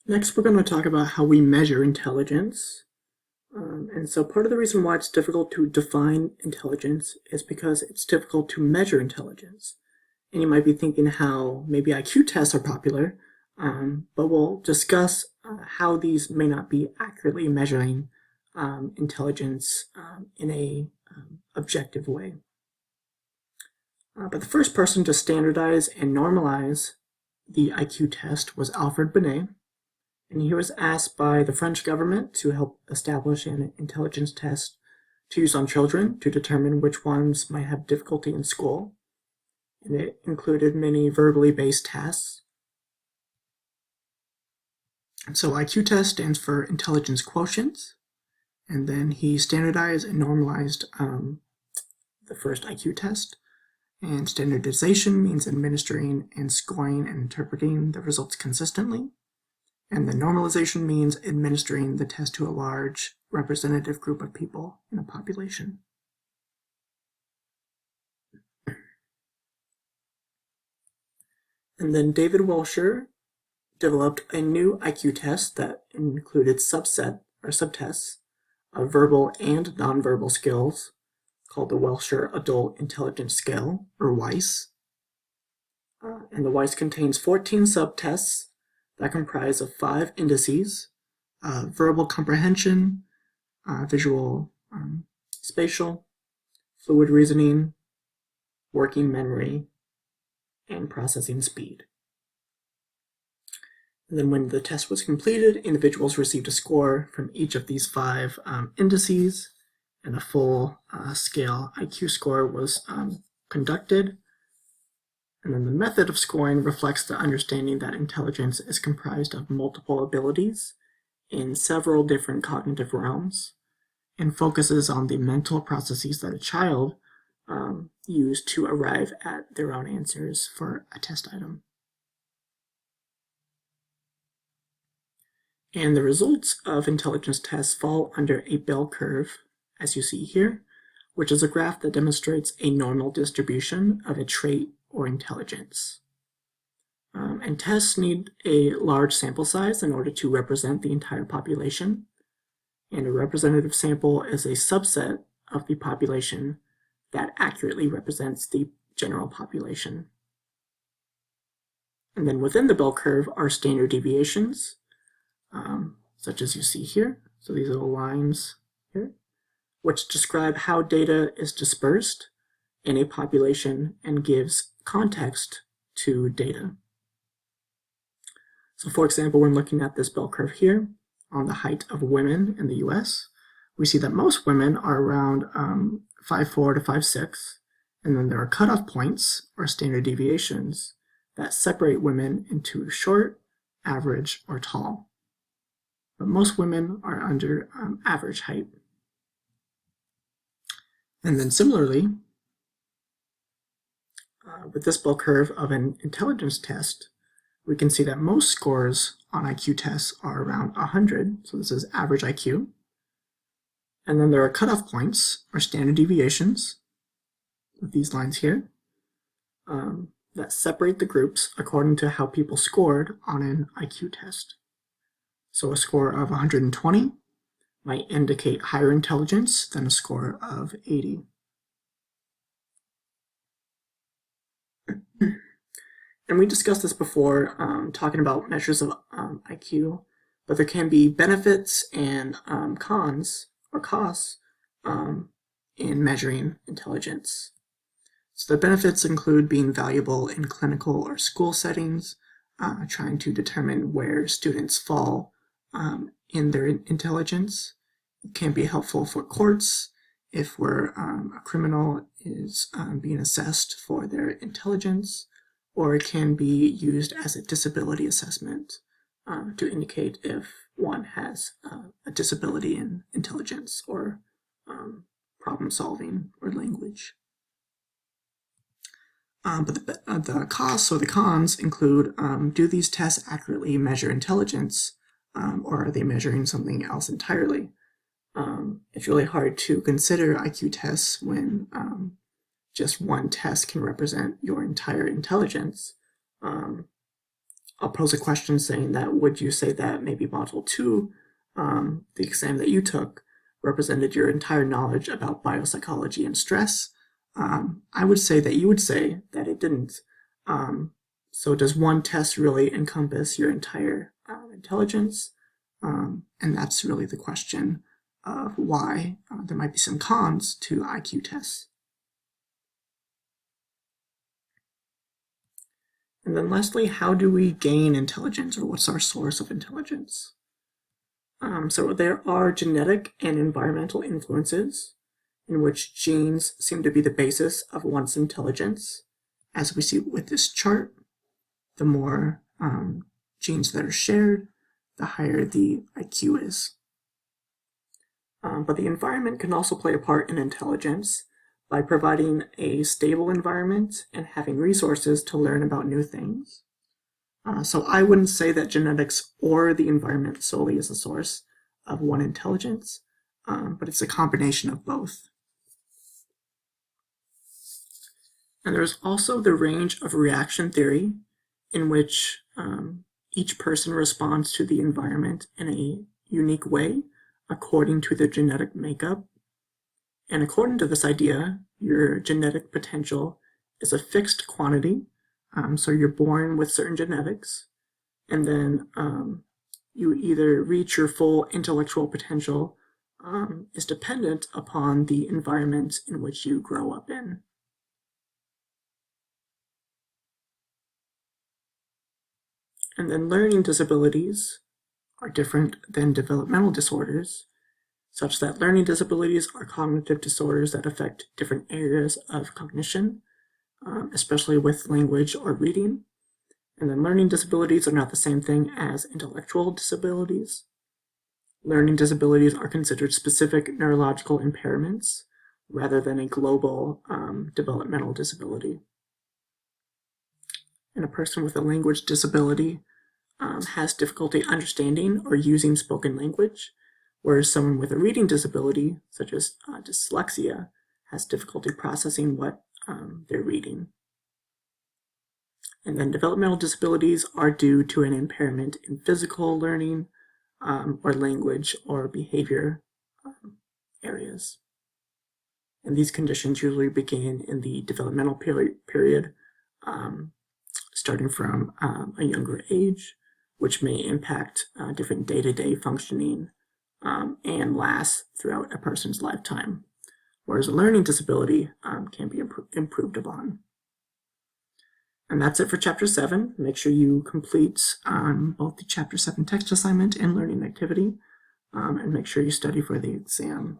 Next, we're going to talk about how we measure intelligence. And so part of the reason why it's difficult to define intelligence is because it's difficult to measure intelligence. And you might be thinking how maybe IQ tests are popular, but we'll discuss how these may not be accurately measuring intelligence in a objective way. But the first person to standardize and normalize the IQ test was Alfred Binet, and he was asked by the French government to help establish an intelligence test to use on children to determine which ones might have difficulty in school. And it included many verbally based tests. So IQ test stands for intelligence quotient, and then he standardized and normalized the first IQ test. And standardization means administering and scoring and interpreting the results consistently. And the normalization means administering the test to a large representative group of people in a population. And then David Wilshire developed a new IQ test that included subtests of verbal and nonverbal skills called the Wilshire Adult Intelligence Scale, or WISE. And the WISE contains 14 subtests that comprise of 5 indices: verbal comprehension, visual spatial, fluid reasoning, working memory, and processing speed. And then when the test was completed, individuals received a score from each of these 5 indices, and a full scale IQ score was conducted. And then the method of scoring reflects the understanding that intelligence is comprised of multiple abilities in several different cognitive realms, and focuses on the mental processes that a child use to arrive at their own answers for a test item. And the results of intelligence tests fall under a bell curve, as you see here, which is a graph that demonstrates a normal distribution of a trait or intelligence. And tests need a large sample size in order to represent the entire population. And a representative sample is a subset of the population that accurately represents the general population. And then within the bell curve are standard deviations, such as you see here. So these little lines here, which describe how data is dispersed in a population and gives context to data. So for example, when looking at this bell curve here on the height of women in the US, we see that most women are around 5'4" to 5'6", and then there are cutoff points or standard deviations that separate women into short, average, or tall. But most women are under average height. And then similarly, with this bell curve of an intelligence test, we can see that most scores on IQ tests are around 100, so this is average IQ. And then there are cutoff points, or standard deviations, with these lines here, that separate the groups according to how people scored on an IQ test. So a score of 120 might indicate higher intelligence than a score of 80. And we discussed this before, talking about measures of IQ, but there can be benefits and cons or costs in measuring intelligence. So the benefits include being valuable in clinical or school settings, trying to determine where students fall in their intelligence. It can be helpful for courts if a criminal is being assessed for their intelligence, or it can be used as a disability assessment to indicate if one has a disability in intelligence or problem solving or language. But the costs or the cons include, do these tests accurately measure intelligence, or are they measuring something else entirely? It's really hard to consider IQ tests when just one test can represent your entire intelligence. I'll pose a question saying that, would you say that maybe Module 2, the exam that you took, represented your entire knowledge about biopsychology and stress? I would say that you would say that it didn't. So does one test really encompass your entire intelligence? And that's really the question of why there might be some cons to IQ tests. And then lastly, how do we gain intelligence, or what's our source of intelligence? So there are genetic and environmental influences in which genes seem to be the basis of one's intelligence. As we see with this chart, the more genes that are shared, the higher the IQ is. But the environment can also play a part in intelligence by providing a stable environment and having resources to learn about new things. So I wouldn't say that genetics or the environment solely is a source of one intelligence, but it's a combination of both. And there's also the range of reaction theory, in which each person responds to the environment in a unique way according to their genetic makeup. And according to this idea, your genetic potential is a fixed quantity. So you're born with certain genetics, and then you either reach your full intellectual potential is dependent upon the environment in which you grow up in. And then learning disabilities are different than developmental disorders, such that learning disabilities are cognitive disorders that affect different areas of cognition, especially with language or reading. And then learning disabilities are not the same thing as intellectual disabilities. Learning disabilities are considered specific neurological impairments rather than a global developmental disability. And a person with a language disability has difficulty understanding or using spoken language, whereas someone with a reading disability, such as dyslexia, has difficulty processing what they're reading. And then developmental disabilities are due to an impairment in physical learning or language or behavior areas. And these conditions usually begin in the developmental period, starting from a younger age, which may impact different day-to-day functioning and last throughout a person's lifetime, whereas a learning disability can be improved upon. And that's it for Chapter 7. Make sure you complete both the Chapter 7 text assignment and learning activity, and make sure you study for the exam.